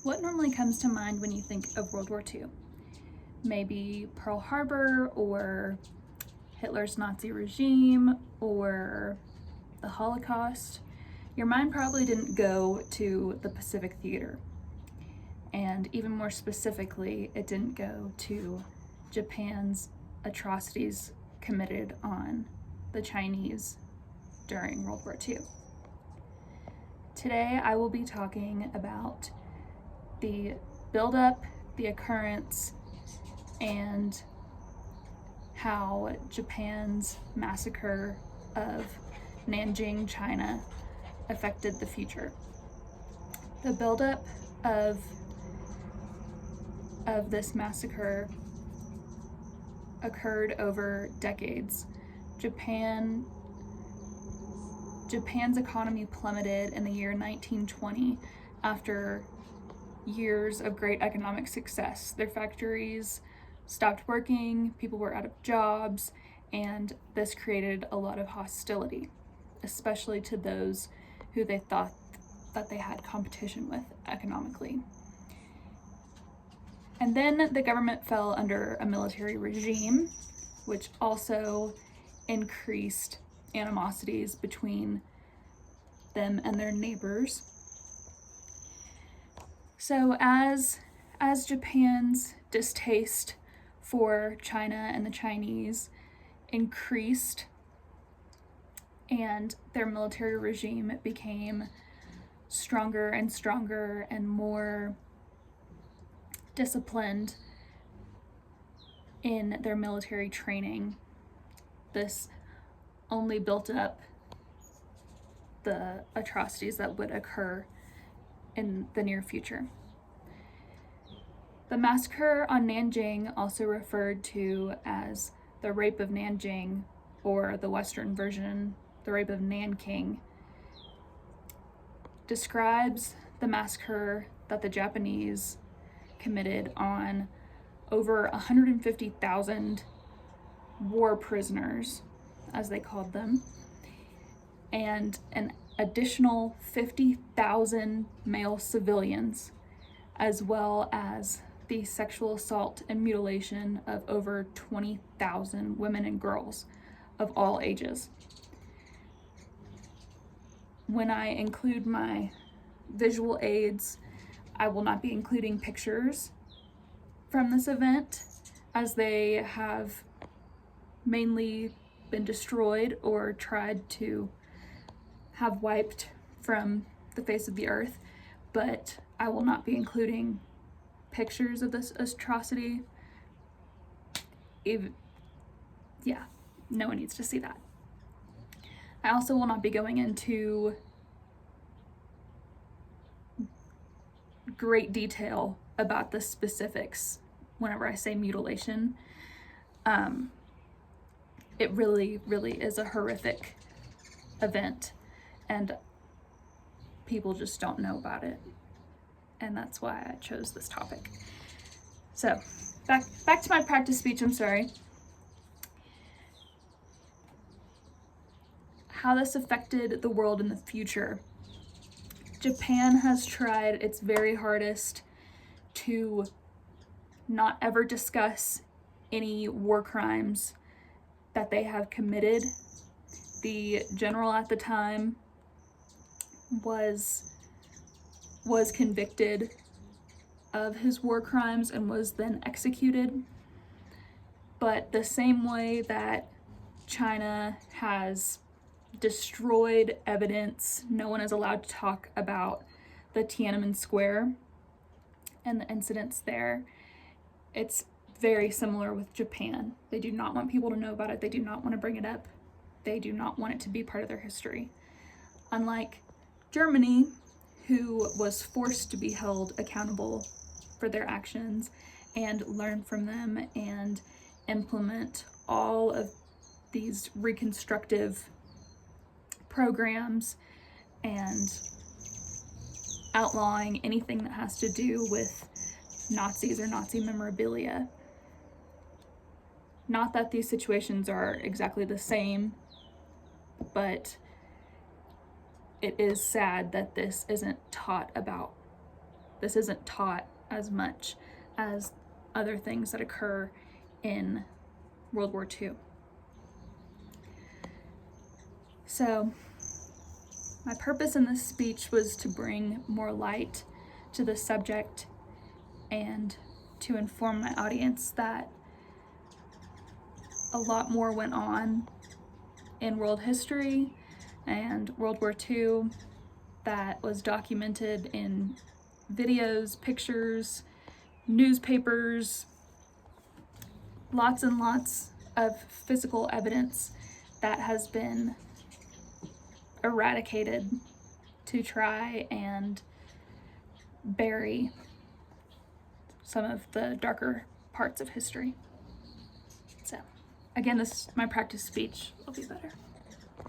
What normally comes to mind when you think of World War II? Maybe Pearl Harbor, or Hitler's Nazi regime, or the Holocaust. Your mind probably didn't go to the Pacific Theater. And even more specifically, it didn't go to Japan's atrocities committed on the Chinese during World War II. Today, I will be talking about the buildup, the occurrence, and how Japan's massacre of Nanjing, China, affected the future. The buildup of this massacre occurred over decades. Japan's economy plummeted in the year 1920 after years of great economic success. Their factories stopped working, people were out of jobs, and this created a lot of hostility, especially to those who they thought that they had competition with economically. And then the government fell under a military regime, which also increased animosities between them and their neighbors. So as Japan's distaste for China and the Chinese increased and their military regime became stronger and stronger and more disciplined in their military training, this only built up the atrocities that would occur in the near future. The massacre on Nanjing, also referred to as the Rape of Nanjing, or the Western version, the Rape of Nanking, describes the massacre that the Japanese committed on over 150,000 war prisoners, as they called them, and an additional 50,000 male civilians, as well as the sexual assault and mutilation of over 20,000 women and girls of all ages. When I include my visual aids, I will not be including pictures from this event, as they have mainly been destroyed or tried to have wiped from the face of the earth, but I will not be including pictures of this atrocity. No one needs to see that. I also will not be going into great detail about the specifics whenever I say mutilation. It really is a horrific event, and people just don't know about it. And that's why I chose this topic. So, back to my practice speech, I'm sorry. How this affected the world in the future. Japan has tried its very hardest to not ever discuss any war crimes that they have committed. The general at the time was convicted of his war crimes and was then executed. But the same way that China has destroyed evidence, no one is allowed to talk about the Tiananmen Square and the incidents there. It's very similar with Japan. They do not want people to know about it. They do not want to bring it up. They do not want it to be part of their history. Unlike Germany, who was forced to be held accountable for their actions and learn from them and implement all of these reconstructive programs and outlawing anything that has to do with Nazis or Nazi memorabilia. Not that these situations are exactly the same, but it is sad that this isn't taught about this isn't taught as much as other things that occur in World War II. So my purpose in this speech was to bring more light to the subject and to inform my audience that a lot more went on in world history and World War II that was documented in videos, pictures, newspapers, lots and lots of physical evidence that has been eradicated to try and bury some of the darker parts of history. So, again, my practice speech will be better.